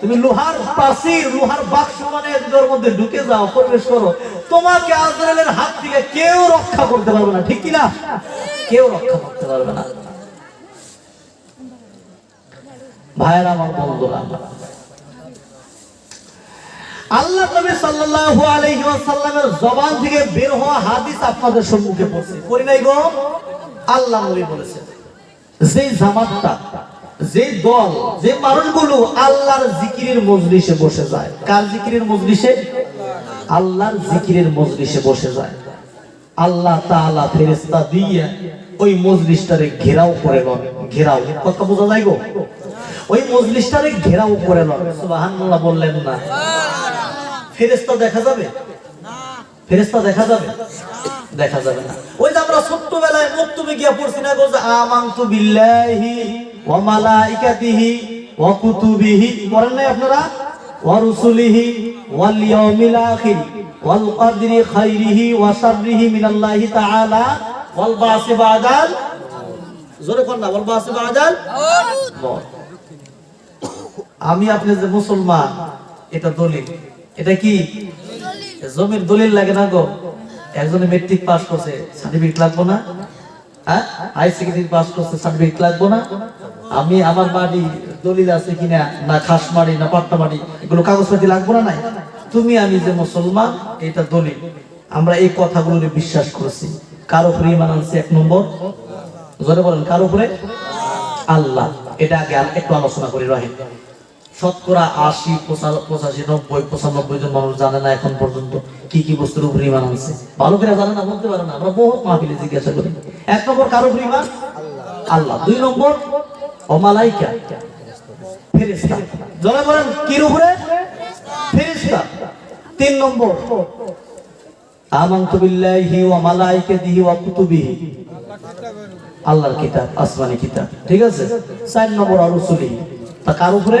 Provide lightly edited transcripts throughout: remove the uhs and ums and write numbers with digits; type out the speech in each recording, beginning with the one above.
তুমি লোহার প্রাচীর, লোহার বাক্স মানে এর মধ্যে ঢুকে যাও, প্রবেশ করো, তোমাকে আজরাইলের হাত থেকে কেউ রক্ষা করতে পারবে না, ঠিক কি না? কেউ রক্ষা করতে পারবে না। ভাইরা আমার, বন্ধুরা, আল্লাহ নবী সাল্লাল্লাহু আলাইহি ওয়াসাল্লামের জবান থেকে বের হওয়া হাদিস আপনাদের সম্মুখে পড়ছে, পড়ি নাই গো? আল্লাহ নবী বলেছেন, যে জামাতটা, যে দল, যে মানুষগুলো আল্লাহর জিকিরের মজলিসে বসে যায়, কার জিকিরের মজলিসে? আল্লাহর জিকিরের মজলিসে বসে যায়, আল্লাহ তাআলা ফেরেশতা দিয়ে ওই মজলিসটারে ঘেরাও করে লন। ঘেরাও, কথা বোঝা যায় গো? ওই মজলিসটারে ঘেরাও করে লন। সুবহানাল্লাহ বললেন না? ফেরেশতা দেখা যাবে? ফেরেশতা দেখা যাবে? দেখা যাবে না। ওই যে আমরা ছোট্টবেলায় মক্তবে গিয়া পড়ছি না গো, যে আমানতু বিল্লাহি ওয়া মালাইকাতিহি ওয়া কুতুবিহি, পড়েন নাই আপনারা? ওয়া রুসুলিহি ওয়াল ইয়াউমিল আখির ওয়াল কদরি খাইরিহি ওয়া শাররিহি মিনাল্লাহি তাআলা ওয়াল বাসি বাদাল, জোরে কোন না, ওয়াল বাসি বাদাল। আমি আপনি যে মুসলমান, এটা দলিল। এটা কি? জমির দলিল লাগে না গো? একজনে মেট্রিক পাস করছে, সার্টিফিকেট লাগবো না? হ্যাঁ, হাই সেকেন্ডারি পাস করছে, সার্টিফিকেট লাগবো না? আমি আমার বাড়ি দলিল আছে কিনা, না খাসমারি না পাট্টামারি, এগুলো কাগজপাতি লাগবো না? নাই। তুমি আমি যে মুসলমান, এটা দলিল। আমরা এই কথাগুলো বিশ্বাস করছি। কার উপরে ঈমান আনছি? এক নম্বর, জোরে বলেন, কার উপরে? আল্লাহ। এটা আগে একটু আলোচনা করি। রহেন, শতকরা ৮০, ৮৫, ৯০, ৯৫ জন মানুষ জানে না এখন পর্যন্ত কি কি বস্তুর উপর ঈমান আনছে। ভালো করে জানে না, বলতে পারে না। আমরা বহুত মাহফিলে জিজ্ঞাসা করি। এক নম্বর কার উপর ঈমান? আল্লাহ। দুই নম্বর ও মালাইকা, ফেরেশতা। জোরে বলেন, কির উপরে? ফেরেশতা। তিন নম্বর আমানতু বিল্লাহি ওয়া মালাইকাতিহি ওয়া কুতুবিহি, আল্লাহর কিতাব, আসমানি কিতাব, ঠিক আছে? ৪ নম্বর আর রসুলিহি, তা কার উপরে?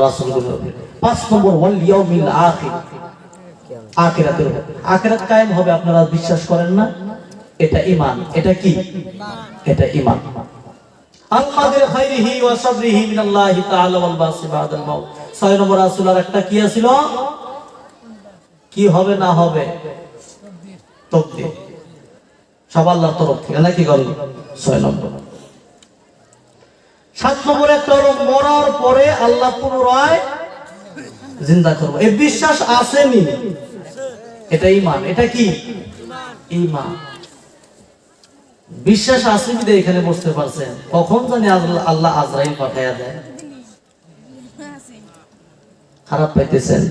রাসূলগুলোর উপরে। ৫ নম্বর ওয়াল ইয়াউমিল আখির, আখিরাতের উপরে। আখিরাত কায়েম হবে, আপনারা বিশ্বাস করেন না? এটা ঈমান। এটা কি? এটা ঈমান। আল কদরি খাইরিহি ওয়া শাররিহি মিনাল্লাহি তাআলা ওয়াল বাসি বাদাল মাউত। ৬ নম্বর রাসূলের একটা কি ছিল? কি হবে না হবে? তাকদীর, সব আল্লাহর তরফ থেকে, নাকি গল্প? ৬ নম্বর। ৭ নম্বর একটা হলো মরার পরে আল্লাহ পুনরায় জিন্দা করবে। এই বিশ্বাস আসেনি, এটা ঈমান। এটা কি? ঈমান। বিশ্বাস আসেনি, এখানে বুঝতে পারছেন। কখন জানি আল্লাহ আজরাইল পাঠায়া দেয়। খারাপ পাইতেছেন?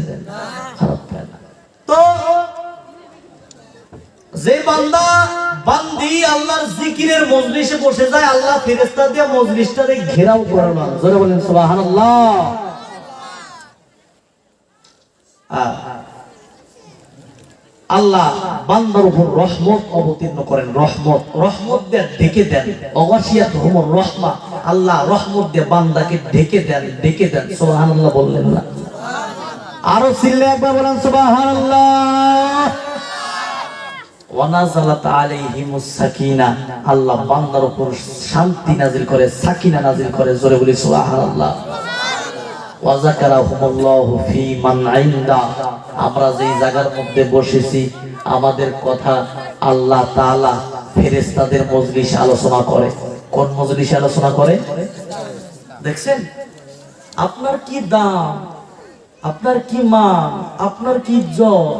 খারাপ পায় না তো। যে বান্দা বান্দি আল্লাহর জিকিরের মজলিসে বসে যায়, আল্লাহ ফেরেশতা দিয়ে মজলিসটারে ঘেরাও করে নেন। জোরে বলেন সুবহানাল্লাহ। আল্লাহ বান্দার উপর রহমত অবতীর্ণ করেন। রহমত, রহমত দিয়ে ঢেকে দেন। অগাশিয়াত হুমুর রহমা, আল্লাহ রহমত দিয়ে বান্দাকে ঢেকে দেন, ঢেকে দেন। সুবহানাল্লাহ বললেন না? আরো চিল্লে একবার বলেন সুবহানাল্লাহ। ওয়ানাজালাত আলাইহিমুস সাকিনা, আল্লাহ বান্দার উপর শান্তি নাজিল করে, সাকিনা নাজিল করে। জোরে বলি সুবহানাল্লাহ। ওয়া যাকারাহুমুল্লাহু ফি মান ইনদা, আমরা যেই জায়গার মধ্যে বসেছি, আমাদের কথা আল্লাহ তাআলা ফেরেশতাদের মজলিসে আলোচনা করে। কোন মজলিসে আলোচনা করে? দেখছেন আপনার কি দাম, আপনার কি মান, আপনার কি ইজ্জত,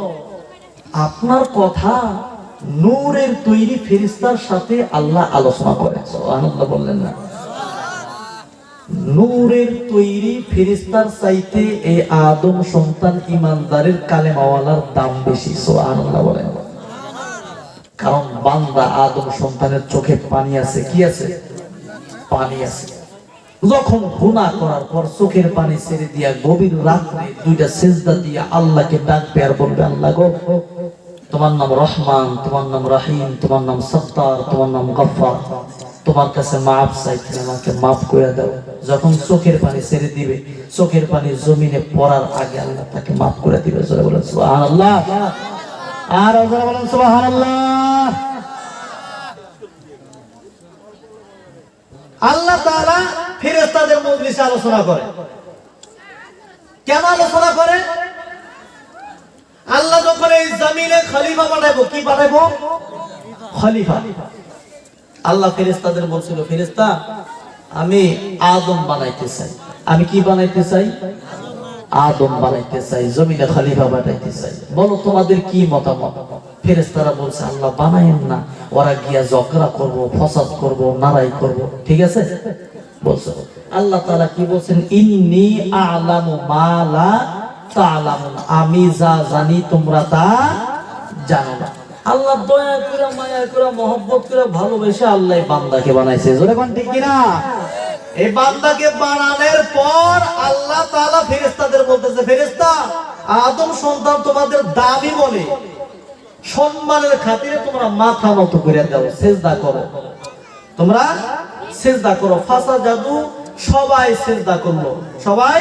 আপনার কথা নূরের তৈরি ফেরেশতার সাথে আল্লাহ আলোচনা করে। সুবহানাল্লাহ বললেন না? নূরের তৈরি ফেরেশতার চাইতে এই আদম সন্তান ইমানদারের কালেমাওয়ালার দাম বেশি। সুবহানাল্লাহ বলেন। কারণ বান্দা আদম সন্তানের চোখে পানি আছে। কি আছে? পানি আছে। যখন গুনাহ করার পর চোখের পানি ছেড়ে দিয়া গভীর রাতে দুইটা সিজদা দিয়া আল্লাহকে ডাকবে আর বলবে, আল্লাহ গো, তোমার নাম রহমান, তোমার নাম রহিম, তোমার নাম সত্তার, তোমার নাম গফফার, তোমার কাছে মাফ চাইতে, আমাকে মাফ করে দাও। যখন চোখের পানি ছেড়ে দিবে, চোখের পানি জমিনে পড়ার আগে আল্লাহ তাকে মাফ করে দিবে। জোরে বলেন সুবহানাল্লাহ। আর জোরে বলেন সুবহানাল্লাহ। আল্লাহ তাআলা ফেরেশতাদের মজলিসে আলোচনা করে। কেন আলোচনা করে? আল্লাহ যখন এই জমিনে খলিফা পাঠাবো, কি পাঠাবো? খলিফা। আল্লাহ ফেরেশতাদের বলছিল, ফেরেশতা আমি আদম বানাইতে চাই। আমি কি বানাইতে চাই? আদম বানাইতে চাই, জমিনে খলিফা বানাইতে চাই। বলো তোমাদের কি মতামত? ফেরেশতারা বলছে, আল্লাহ বানায়েন না, ওরা গিয়া ঝগড়া করব, ফসাদ করব, নারাই করব। ঠিক আছে বলছো। আল্লাহ তাআলা কি বলছেন? ইন্নী আ'লামু মা লা তা'লামুন, আমি যা জানি তোমরা তা জানো না। আল্লাহ দয়া করে, মায়া করে, মহব্বত করে, ভালোবেসে আল্লাহ বান্দাকে বানাইছে। জোরে কোন ঠিক কি না? এই বান্দাকে বানানোর পর আল্লাহ তাআলা ফেরেশতাদের বলতেছে, ফেরেশতা আদম সন্তান তোমাদের দাবি বলে সম্মানের খাতিরে তোমরা মাথা নত করে দাও, সিজদা করো। তোমরা সিজদা করো। ফাসাজাদু, সবাই সিজদা করলো, সবাই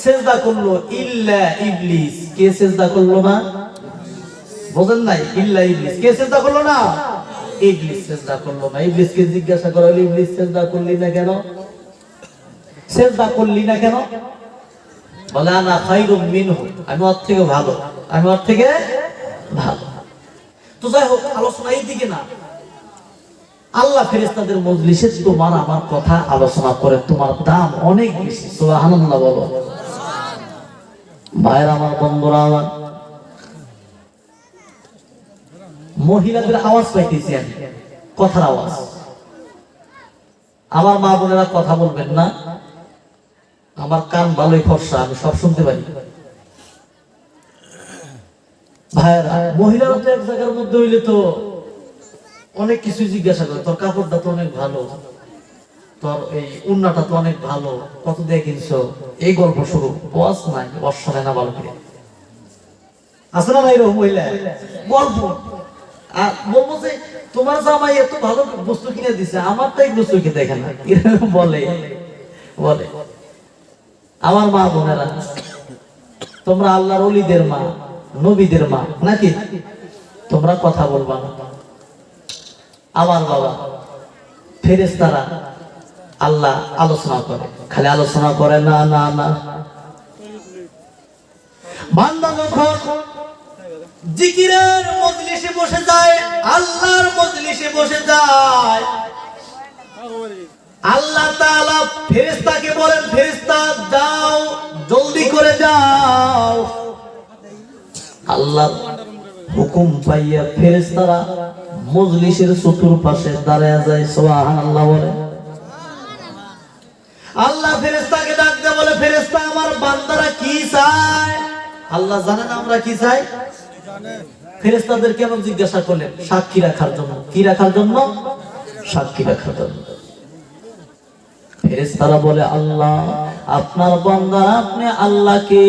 সিজদা করলো ইল্লা ইবলিস। কে সিজদা করলো না? বুঝেন নাই? ইল্লা ইবলিস। কে সিজদা করলো না? ইবলিস সিজদা করলো না। ইবলিসকে জিজ্ঞাসা করা হলো, ইবলিস সিজদা করলি না কেন? সিজদা করলি না কেন? বলে আনা খায়রুম মিনহু, আমি ওর থেকে ভালো, আমি ওর থেকে ভালো। তো যাই হোক, আলোচনা এই দিকে না। আল্লাহ ফেরেশতাদের মজলিসে তোমার আমার কথা আলোচনা করে, তোমার দাম অনেক বেশি। সুবহানাল্লাহ বলো। ভাইরা আমার, বন্ধুরা আমার, মহিলাদের আওয়াজ পাইতেছি আমি, কথার আওয়াজ। আমার মা বোনেরা কথা বলবেন না, আমার কান ভালোই ফর্সা, আমি সব শুনতে পারি। ভাইরা, মহিলারা তো এক জায়গার মধ্যে হইলে তো অনেক কিছু জিজ্ঞাসা করে, তোর কাপড়টা তো অনেক ভালো, তোর এই উন্নাটা তো অনেক ভালো, কত দিয়ে কিনছো, এই গল্প শুরু। বস নাই, বস শোনে না ভালো করে। আছে না ভাই রকম মহিলা গল্প? আর বলবো যে তোমার জামাই এত ভালো বস্তু কিনে দিছে, আমার তো এই বস্তু কি দেখে না, বলে বলে। আমার মা বোনেরা, তোমরা আল্লাহর ওলিদের মা, নবীদের মা নাকি? তোমরা কথা বলবা না। আমার বাবা, ফেরেশতারা আল্লাহ আলোচনা করে, খালি আলোচনা করে না, না না। বান্দা যখন জিকিরের মজলিসে বসে যায়, আল্লাহর মজলিসে বসে যায়, আল্লাহ তাআলা ফেরেশতাকে বলেন, ফেরেশতা যাও, জলদি করে যাও। আল্লাহর হুকুম পাইয়া ফেরেশতারা মজলিসের চতুর্পাশে দাঁড়ায় যায়। সুবহানাল্লাহ বলে। আল্লাহ ফেরেশতাকে ডাক দিয়ে বলে, ফেরেশতা আমার বান্দারা কি চায়? আল্লাহ জানেন আমরা কি চাই। ফেরেশতাদের কেন জিজ্ঞাসা করলেন? সাক্ষী রাখার জন্য। কি রাখার জন্য? সাক্ষী রাখার জন্য। ফেরেশতারা বলে, আল্লাহ আপনার বান্দারা আপনি আল্লাহকে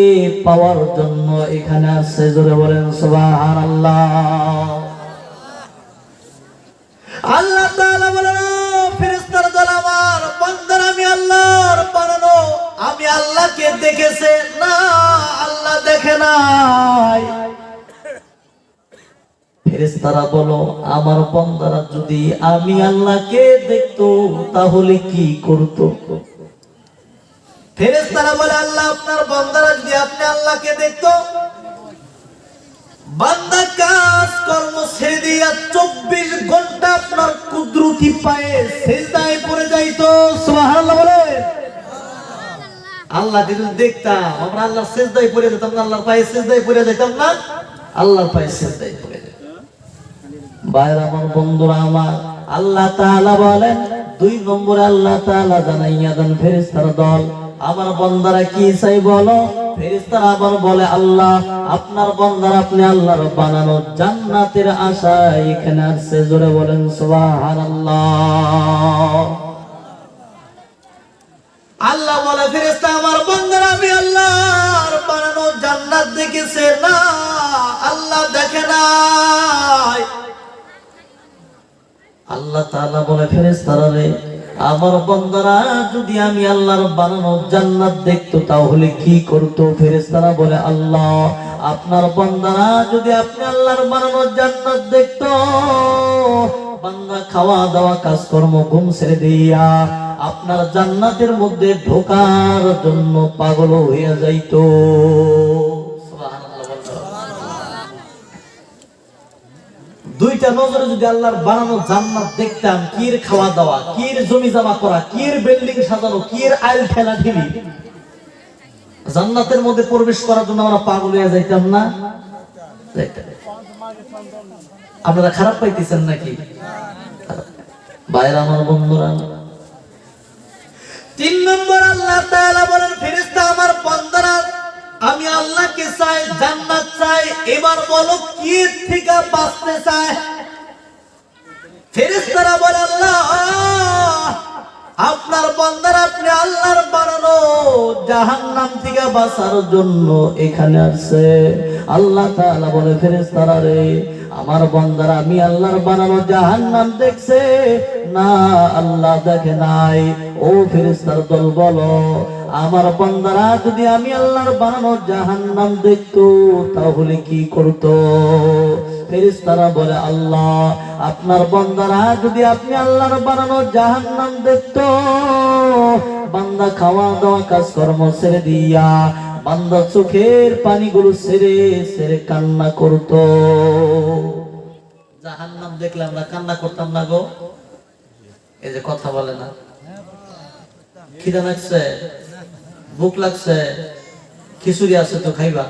পাওয়ার জন্য এখানে আসছে। জোরে বলেন সুবহানাল্লাহ। আল্লাহ তাআলা বলেন, ফেরেশতারা দল আমার বান্দারা আমি আল্লাহর বানানো, আমি আল্লাহকে দেখেছে না, আল্লাহ দেখে নাই। ফেরেশতারা বলো, আমার বান্দারা যদি আমি আল্লাহকে দেখতো তাহলে কি করতো? ফেরেশতারা বলে, আল্লাহ আপনার বান্দারা যদি আপনি আল্লাহকে দেখতো, বান্দা কাজ কর্ম ছেড়ে দিয়া 24 ঘন্টা আপনার কুদরতি পায়ে সিজদায় পড়ে যাইতো। সুবহানাল্লাহ বলে। আল্লাহকে যদি দেখতাম, আমরা আল্লাহর সিজদায় পড়ে যেতাম না, আল্লাহর পায়ে সিজদায় পড়ে যেতাম না, আল্লাহর পায়ে সিজদায় পড়ে যেতাম। ভাইরা আমার, বন্ধুরা আমার, আল্লাহ তাআলা বলেন, 2 নম্বরে আল্লাহ তাআলা জানাইয়া দেন ফেরেশতার দল, আমার বান্দারা কি চাই বলো? ফেরেশতারা আবার বলে, আল্লাহ আপনার বান্দারা আপনি আল্লাহর বানানো জান্নাতের আশায় এখানে আসছে। জোরে বলেন সুবহানাল্লাহ। আল্লাহ বলে, ফেরেশতা আমার বান্দারা আমি আল্লাহর বানানো জান্নাত দেখেছে না, আল্লাহ দেখে নাই। আল্লাহ তাআলা বলে, ফেরেশতারা রে, আমার বান্দারা যদি আমি আল্লাহর বানানো জান্নাত দেখতো তাহলে কি করতো? ফেরেশতারা বলে, আল্লাহ আপনার বান্দারা যদি আপনি আল্লাহর বানানো জান্নাত দেখতো, বান্দা খাওয়া দাওয়া কাজকর্ম ঘুম ছেড়ে দিয়া আপনার জান্নাতের মধ্যে ঢোকার জন্য পাগল হয়ে যাইতো। দুইটা নজরে যদি আল্লাহর বানানো জান্নাত দেখতাম, কির খাওয়া দাওয়া, কির জমি জমা করা, কির বিল্ডিং সাজানো, কির আইল ঠেলা ঠেলি, জান্নাতের মধ্যে প্রবেশ করার জন্য আমরা পাগল হয়ে যাইতাম না? আপনারা খারাপ পাইতেছেন নাকি? বাইরে আমার বন্ধুরা, 3 নম্বর আল্লাহ তাআলা বলেন, ফেরেশতা আমার বান্দারা আমি আল্লাহকে চাই, জান্নাত চাই, এবার বলো কি থেকে বাঁচতে চায়? ফেরেশতারা বলে, আল্লাহ আপনার বান্দারা আপনি আল্লাহর বানানো জাহান্নাম থেকে বাঁচার জন্য এখানে আসছে। আল্লাহ তাআলা বলে, ফেরেশতারা রে, আমার বান্দারা আমি আল্লাহর বানানো জাহান্নাম দেখছে না? আল্লাহ দেখে নাই। ও ফেরেশতার দল বলো, আমার বান্দারা যদি আমি আল্লাহর বানানো জাহান্নাম দেখতো তাহলে কি করতো? ফেরেশতারা বলে, আল্লাহ আপনার বান্দারা যদি আপনি আল্লাহর বানানো জাহান্নাম দেখতো, বান্দা খাওয়া দাওয়া কাজকর্ম ছেড়ে দিয়া বান্দা চোখের পানিগুলো ছেড়ে ছেড়ে কান্না করতো। জাহান্নাম দেখলে আমরা কান্না করতাম না গো? এই যে কথা বলে না, খিদা লাগছে, ভুক লাগছে, খিচুড়ি আছে তো খাইবা,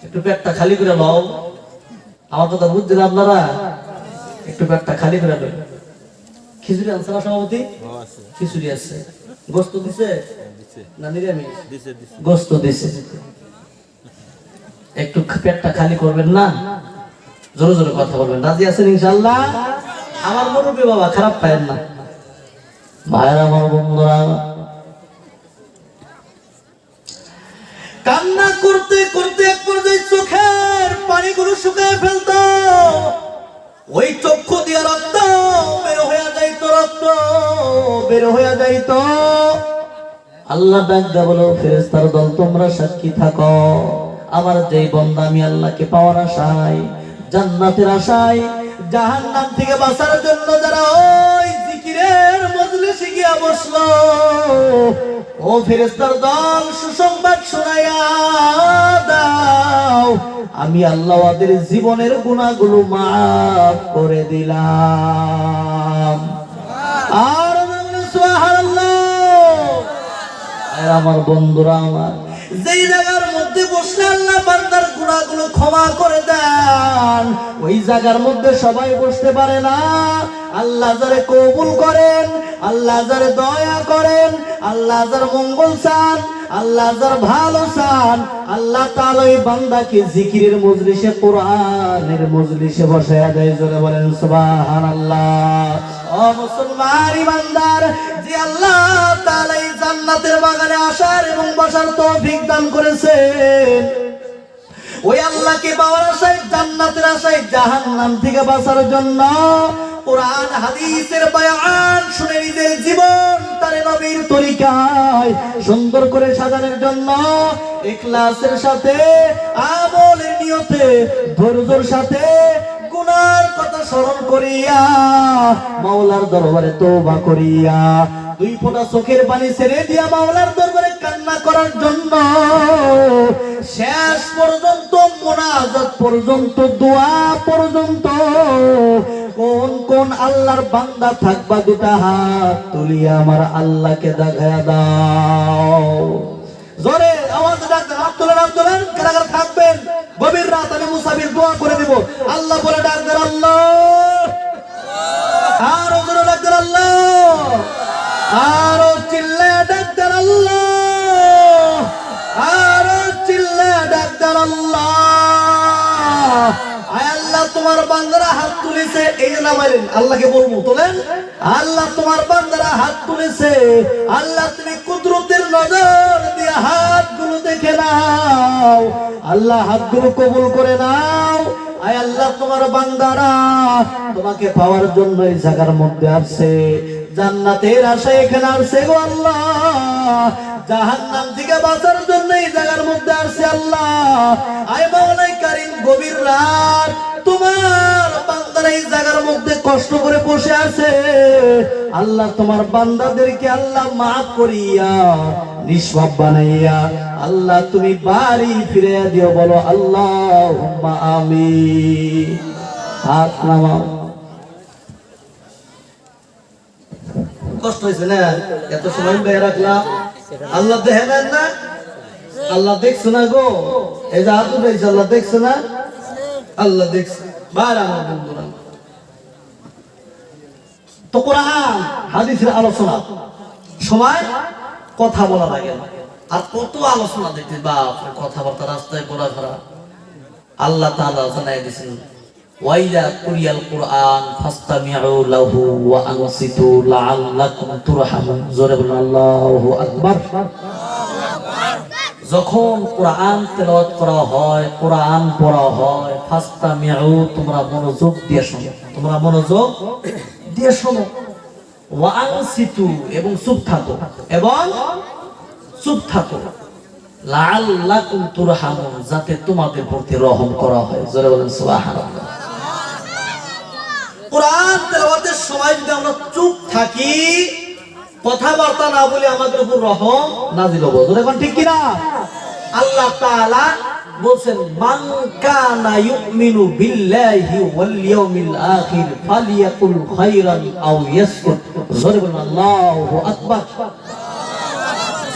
একটু পেটটা খালি করে লও। আমার কথা বুঝছেন আপনারা? একটু পেটটা খালি করে লও। খিচুড়ি আনছে না সভাপতি? খিচুড়ি আছে। গোস্ত দিছে না নিরামিষ? গোস্ত দিছে। একটু পেটটা খালি করবেন না, জোরে জোরে কথা বলবেন। রাজি আছেন ইনশাআল্লাহ? আমার মুরব্বি বাবা, খারাপ পায়েন না। ভাইরা আমার বন্ধুরা, কান্না করতে করতে এক পর্যায়ে চোখের পানিগুলো শুকিয়ে ফেলতো। ওই চক্ষু দিয়ে রক্ত বের হয়ে যাইতো, রক্ত বের হয়ে যাইতো। আল্লাহ ডাক দেয়া বলো, ফেরেশতার দল তোমরা সাক্ষী থাকো, আমার যেই বান্দা আমি আল্লাহকে পাওয়ার আশায়, জান্নাতের আশায়, জাহান্নাম থেকে বাঁচার জন্য যারা ওই জিকিরের মজলিসে গিয়া বসলো, ও ফেরেশতার দল সুসংবাদ শোনায়া দাও, আমি আল্লাহ ওদের জীবনের গুনাহগুলো মাফ করে দিলাম। আর সুবহানাল্লাহ। আমার বন্ধুরা, আমার যেই জায়গার মধ্যে বসলে আল্লাহ বান্দার গুনাহগুলো ক্ষমা করে দেন, ওই জায়গার মধ্যে সবাই বসতে পারে না। আল্লাহ যারে কবুল করেন, আল্লাহ যারে দয়া করেন, আল্লাহ যার মঙ্গল চান, আল্লাহ যার ভালো চান, আল্লাহ তাআলা ওই বান্দাকে জিকিরের মজলিসে, কোরআনের মজলিসে বসায়া দেয়। জোরে বলেন সুবহানাল্লাহ। ও মুসলমান ইমানদার, যে আল্লাহ তাআলা এই জান্নাতের বাগানে আসার এবং বসার তৌফিক দান করেছেন, ওই আল্লাহকে পাওয়ার আশায়, জান্নাতের আশায়, জাহান্নাম থেকে বাঁচার জন্য কোরআন হাদিসের বয়ান শুনে নিজের জীবন তারে নবীর তরিকায় সুন্দর করে সাজানোর জন্য ইখলাসের সাথে, আমলের নিয়তে, ধৈর্যের সাথে গুনার কথা স্মরণ করিয়া মাওলার দরবারে তওবা করিয়া 2 ফোঁটা চোখের পানি ছেড়ে দিয়া মাওলার দরবারে কান্না করার জন্য শেষ পর্যন্ত, মুনাজাত পর্যন্ত, দোয়া পর্যন্ত কোন কোন আল্লাহর বান্দা থাকবা? 2টা হাত তুলিয়া আমার আল্লাহকে দেখায়া দাও। জোরে আওয়াজ ডাক দেন, হাত তোলেন, হাত তোলেন। কারা কারা থাকবেন? গভীর রাত আমি মুসাফির দোয়া করে দিব। আল্লাহ বলে ডাক দেন, আল্লাহ। আরো জোরে ডাক দেন, আল্লাহ। আরো চিল্লায়া ডাক দেন, আল্লাহ। আরো চিল্লায়া ডাক দেন, আল্লাহ। আয় আল্লাহ, তোমার বান্দারা হাত তুলেছে, এই যে নামাইলেন, আল্লাহকে বলবো, তোলেন। আল্লাহ তোমার বান্দারা হাত তুলেছে, আল্লাহ তুমি কুদরতের নজর দিয়ে হাতগুলো দেখে নাও, আল্লাহ হাতগুলো কবুল করে নাও। আয় আল্লাহ, তোমার বান্দারা তোমাকে পাওয়ার জন্য এই জায়গার মধ্যে আসছে, জান্নাতের আশায় এখানে আসছে গো আল্লাহ, জাহান্নাম থেকে বাঁচার জন্য এই জায়গার মধ্যে আসছে আল্লাহ। আয় মাওলাই কারীম, গভীর রাত তোমার বান্দারা এই জায়গার মধ্যে কষ্ট করে বসে আছে, আল্লাহ তোমার বান্দাদেরকে আল্লাহ মাফ করিয়া নিষ্পাপ বানাইয়া আল্লাহ তুমি বাড়ি ফিরে দিও। বলো আল্লাহুম্মা আমিন। হাত নামাও। কষ্ট হয়েছে না? এত সময় বেয়ে রাখলাম, আল্লাহ দেখেন না? আল্লাহ দেখছো না গো? এই যে হাত উঠেছে, আল্লাহ দেখছো না? আল্লাহ দেখছে। বার আমার বন্ধুরা, তো কোরআন হাদিসের আলোচনা সময় কথা বলা লাগে না, আর কত আলোচনা দেখতে বাপ, কথাবার্তা রাস্তায় বলা ধরা। আল্লাহ তাআলা জানাই দিয়েছেন, ওয়াইদা কুরিয়াল কুরআন ফাসতামিউ লাহু ওয়া আনসিতু লাআল্লাকুম তুরহামুন। জোরে বলুন আল্লাহু আকবার। যখন কোরআন তেলাওয়াত করা হয়, কোরআন পড়া হয়, ফাসতামিউ, তোমরা মনোযোগ দিয়ে শোনো, তোমরা মনোযোগ দিয়ে শোনো। ওয়া আনসিতু, এবং চুপ থাকো, এবং চুপ থাকো। লাআল্লাকুম তুরহামুন, যাতে তোমাদের প্রতি রহম করা হয়। জোরে বলেন সুবহানাল্লাহ। কোরআন তেলাওয়াতের সময় যদি আমরা চুপ থাকি, কথাবার্তা না বলে, আমাদের উপর রহম নাযিল হবে। জোরে বলেন ঠিক কি না? আল্লাহ তাআলা বলেন, মান কানা ইউমিনু বিল্লাহি ওয়াল ইয়াউমিল আখির ফালিয়াকুল খায়রান আও ইয়াসকুত। জোরে বলেন আল্লাহু আকবার।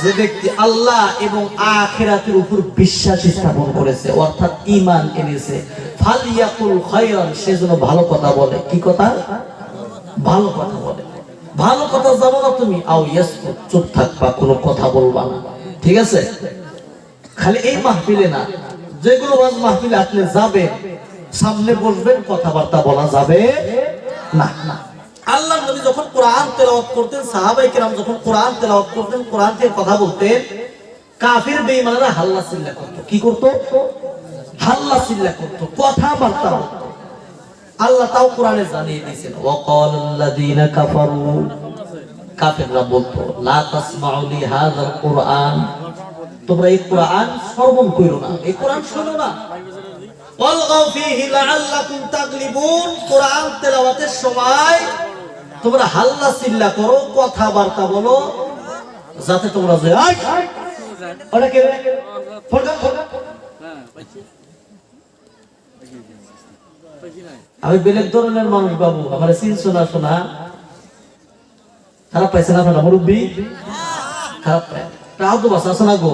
যে ব্যক্তি আল্লাহ এবং আখিরাতের উপর বিশ্বাস স্থাপন করেছে, অর্থাৎ ঈমান এনেছে, ফালিয়াকুল খায়রান, সে যেন ভালো কথা বলে। কি কথা? ভালো কথা বলে। ভালো কথা জানো না তুমি, আও ইয়াসকুত, চুপ থাকবা, কোনো কথা বলবা না। ঠিক আছে? খালি এই মাহফিলে না, যেগুলো ওয়াজ মাহফিলে আপনি যাবেন, সামনে বসবেন, কথাবার্তা বলা যাবে না। আল্লাহর নবী যখন কোরআন তেলাওয়াত করতেন, সাহাবায়ে কেরাম যখন কোরআন তেলাওয়াত করতেন, কোরআন থেকে কথা বলতেন, কাফির বেঈমানরা হাল্লা চিল্লা করত। কি করত? হাল্লা চিল্লা করত, কথাবার্তা বলতো। আল্লাহ তাও কোরআনে জানিয়ে দিয়েছেন, ওয়াকালাল্লাযীনা কাফারু, কাফিররা বলতো, লা তাসমাউ লিহাযাল কুরআন, তোমরা এই কোরআন শ্রবণ করো না, এই কোরআন শোনো না। ওয়ালগাউ ফীহি লাআল্লাকুম তাগলিবুন, কোরআন তেলাওয়াতের সময় তোমরা হাল্লা চিল্লা করো, কথাবার্তা বলো, যাতে তোমরা যে ওটা কে ফরকা আমি বেলেগ ধরনের মানুষ বাবু, আমার চিনছো না? শোনা খারাপ পাইছেন আপনারা মুরব্বী? খারাপ পায় তাও তো বাসা শোনা গো।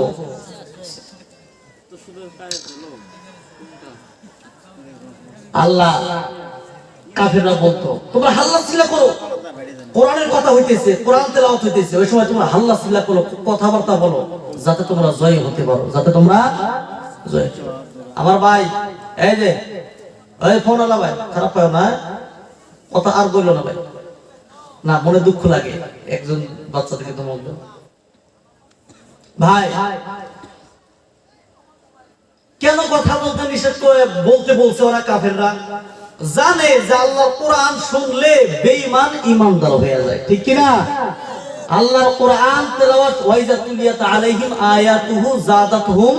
আল্লাহ কাফিররা বলতো, তোমরা হাল্লা চিল্লা করো, কোরআনের কথা হইতেছে, কোরআন তেলাওয়াত হইতেছে, ওই সময় তোমরা হাল্লা চিল্লা করো, কথাবার্তা বলো, যাতে তোমরা জয় হতে পারো, যাতে তোমরা জয়। আমার ভাই, এই যে এই ফোন আলা ভাই, খারাপ পাও না, কথা আর বললো না ভাই, না মনে দুঃখ লাগে, একজন বাচ্চা থেকে তোমার ভাই কেন কথা বলতে নিষেধ করে বলতে বলছে ওরা? কাফেররা জানে যে আল্লাহর কোরআন শুনলে বেঈমান ঈমানদার হয়ে যায়, ঠিক কি না? আল্লাহর কোরআন তেলাওয়াত, ওয়াইজা তুলিয়াত আলাইহিম আয়াতুহু যাদাতহুম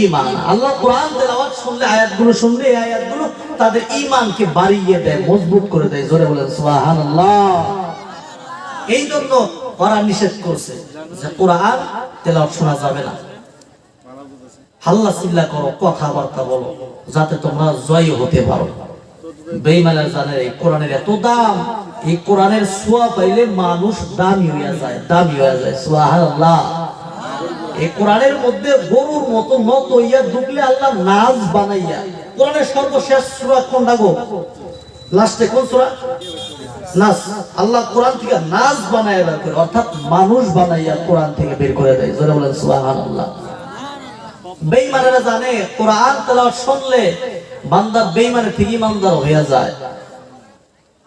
ঈমান, আল্লাহর কোরআন তেলাওয়াত শুনলে, আয়াতগুলো শুনলে, এই আয়াতগুলো তাদের ঈমানকে বাড়িয়ে দেয়, মজবুত করে দেয়। জোরে বলেন সুবহানাল্লাহ। এই জন্য ওরা নিষেধ করছে যে কোরআন তেলাওয়াত শোনা যাবে না, হাল্লা চিল্লা করো, কথাবার্তা বলো, যাতে তোমরা জয় হতে পারো। বেঈমানরা জানে এই কোরআনের এত দাম, এই কোরআনের ছোঁয়া পাইলে মানুষ দামি হয়ে যায়, দামি হয়ে যায়। সুবহানাল্লাহ। এই কোরআনের মধ্যে গরুর মতো নত হইয়া ঢুকলে আল্লাহ নাজ বানাইয়া, কোরআনের সর্বশেষ সূরা কোনটা গো? লাস্টে কোন সূরা? নাস। আল্লাহ কোরআন থেকে নাজ বানাইয়া বের করে, অর্থাৎ মানুষ বানাইয়া কোরআন থেকে বের করে দেয়। জোরে বলেন সুবহানাল্লাহ। বেঈমানরা জানে কোরআন তেলাওয়াত শুনলে বান্দা বেঈমানের থেকে ঈমানদার হয়ে যায়,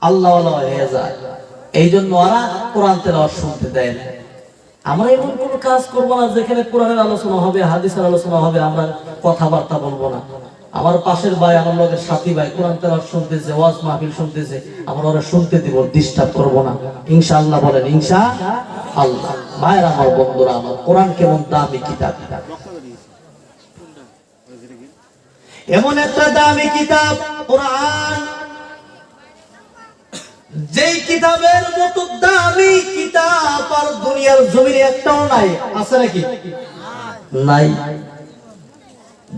আল্লাহ ওয়ালা হয়ে যায়। এই জন্য ওরা কোরআন তেলাওয়াত শুনতে দেয় না। আমরা এমন কোন কাজ করব না যেখানে কোরআনের আলোচনা হবে, হাদিসের আলোচনা হবে, আমরা কথাবার্তা বলবো না। আমার পাশের ভাই, আমার লগের সাথী ভাই কোরআন তেলাওয়াত শুনতেছে, ওয়াজ মাহফিল শুনতেছে, আমরা ওরা শুনতে দিব, ডিস্টার্ব করব না, ইনশাআল্লাহ। বলেন ইনশাআল্লাহ। ভাইরা আমার, বন্ধুরা আমার, কোরআন কেমন দামি কিতাব, এমন একটা দামি কিতাব কোরআন। যেই কিতাবের মতো দামি কিতাব আর দুনিয়ার জমিনে একটাও নাই, আছে নাকি? নাই।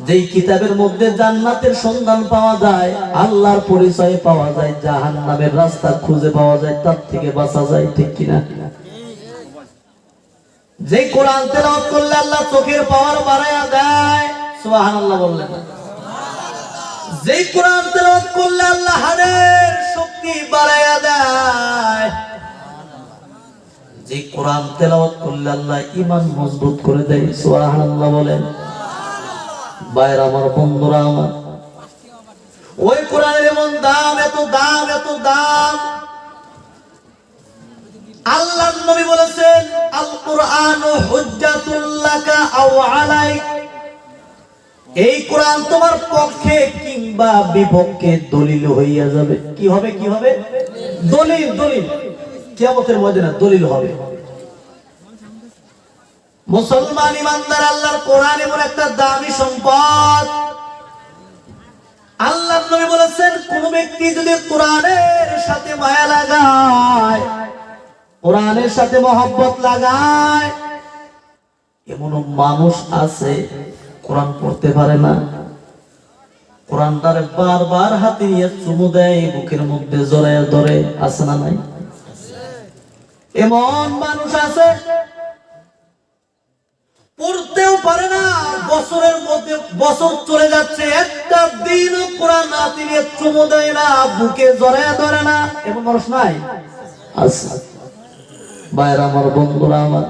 যেই কিতাবের মধ্যে জান্নাতের সন্ধান পাওয়া যায়, আল্লাহর পরিচয় পাওয়া যায়, জাহান্নামের রাস্তা খুঁজে পাওয়া যায়, তার থেকে বাঁচা যায়, ঠিক কিনা? যে কোরআন তেলাওয়াত করলে আল্লাহ চোখের পাওয়ার বাড়ায়া দেয়, সুবহানাল্লাহ বললেন। যে কোরআন তেলাওয়াত করলে আল্লাহ হাড়ের শক্তি বাড়ায়া দেয়, যে কোরআন তেলাওয়াত করলে আল্লাহ ঈমান মজবুত করে দেয়, সুবহানাল্লাহ বলেন। ভাইরা আমার, বন্ধুরা আমার, ওই কোরআনের এমন দাম, এত দাম, এত দাম। আল্লাহর নবী বলেছেন, আল কুরআনু হুজ্জাতুল লাকা আও আলাইক। এই কোরআন তোমার পক্ষে কিংবা বিপক্ষে দলিল হইয়া যাবে। কি হবে? কি হবে? দলিল। দলিল কিয়ামতের ময়দানে দলিল হবে। মুসলমান ইমানদার, আল্লাহর কোরআন এমন একটা দামি সম্পদ। আল্লাহর নবী বলেছেন, কোন ব্যক্তি যদি কোরআনের সাথে মায়া লাগায়, কোরআনের সাথে মহব্বত লাগায়, এমন মানুষ আছে কোরআন পড়তে পারে না, কোরআনটারে বারবার হাতে নিয়ে চুমু দেয়, বুকের মধ্যে জড়ায় ধরে, আছে না নাই? এমন মানুষ আছে পড়তেও পারে না, বছরের মধ্যে বছর চলে যাচ্ছে, একটা দিনও কোরআন হাতে নিয়ে চুমু দেয় না, বুকে জড়ায় ধরে না, এমন মানুষ নাই? আছে। ভাইরা আমার, বন্ধুরা আমার,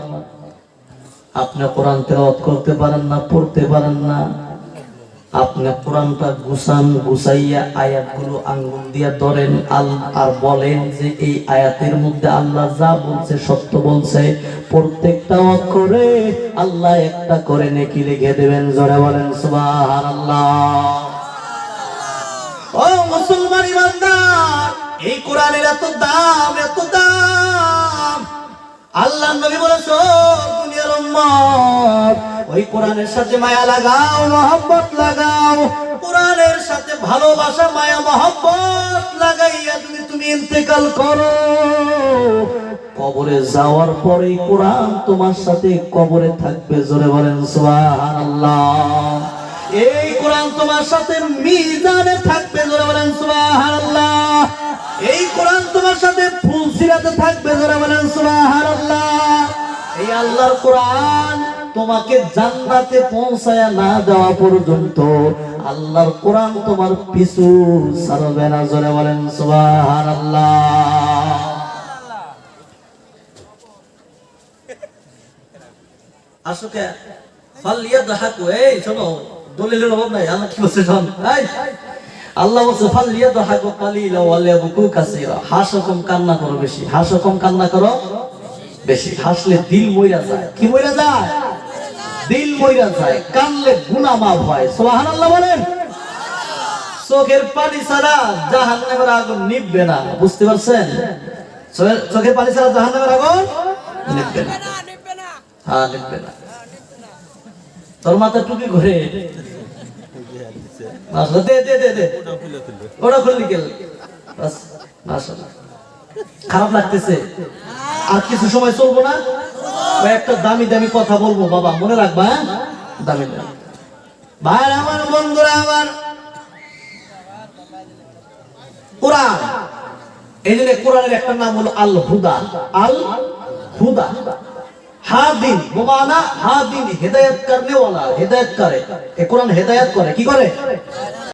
আপনি কোরআন তেলাওয়াত করতে পারেন না, পড়তে পারেন না, আপনি কোরআনটা গুছাইয়া আয়াতগুলো আঙ্গুল দিয়ে ধরেন আর বলেন যে এই আয়াতের মধ্যে আল্লাহ যা বলছে সত্য বলছে, প্রত্যেকটা অক্ষরে আল্লাহ একটা করে নেকি লিখে দেবেন। জোরে বলেন সুবহানাল্লাহ। ও মুসলমান ইমানদার, এই কোরআনের এত দাম, এত দাম। আল্লাহর নবী বলেছে, দুনিয়ার উম্মত, ওই কোরআনের সাথে মায়া লাগাও, মহব্বত লাগাও। কোরআনের সাথে ভালোবাসা, মায়া, মহব্বত লাগাইয়া যদি তুমি ইন্তেকাল করো, কবরে যাওয়ার পরে কোরআন তোমার সাথে কবরে থাকবে। জোরে বলেন সুবহানাল্লাহ। এই কোরআন তোমার সাথে মিজানে থাকবে। জোরে বলেন সুবহানাল্লাহ। এই কোরআন তোমার সাথে ফুলসিরাতে থাকবে। জোরে বলেন সুবহানাল্লাহ। এই আল্লাহর কোরআন তোমাকে জান্নাতে পৌঁছায়া না দেওয়া পর্যন্ত আল্লাহর কোরআন তোমার পিছু ছাড়বে না। জোরে বলেন সুবহানাল্লাহ। আসুকে ফালিয়াদহাকু, এই শোনো, দলিলের অভাব নাই। আল্লাহ কি বলছে শোন, আল্লাহ বলছে ফালিয়াদহাকু কালিলা ওয়া লিয়াবকু কাসীরা। হাসো কম, কান্না করো বেশি। হাসো কম, কান্না করো বেশি। হাসলে দিল মইরা যায়। কি মইরা যায়? দিল মইরা যায়। কানলে গুনাহ মাফ হয়। সুবহানাল্লাহ বলেন। চোখের পানি ছাড়া জাহান্নামের আগুন নিভবে না। বুঝতে পারছেন? চোখের পানি ছাড়া জাহান্নামের আগুন নিভবে না। হ্যাঁ, নিভবে না। তোর মাথা টুপি ঘুরে ওটা খুললি গেল। খারাপ লাগতেছে, আর কিছু সময় চলবো না, একটা দামি দামি কথা বলবো বাবা, মনে রাখবা। হ্যাঁ, দামি দামি ভাই আমার, বন্ধুরা আমার, কোরআন, এই জন্য কোরআনের একটা নাম হলো আল হুদা। আল হুদা, হাদিন বমানা হাদিন, হেদায়েত করনে ওয়ালা, হেদায়েত করে। এই কোরআন হেদায়েত করে। কি করে?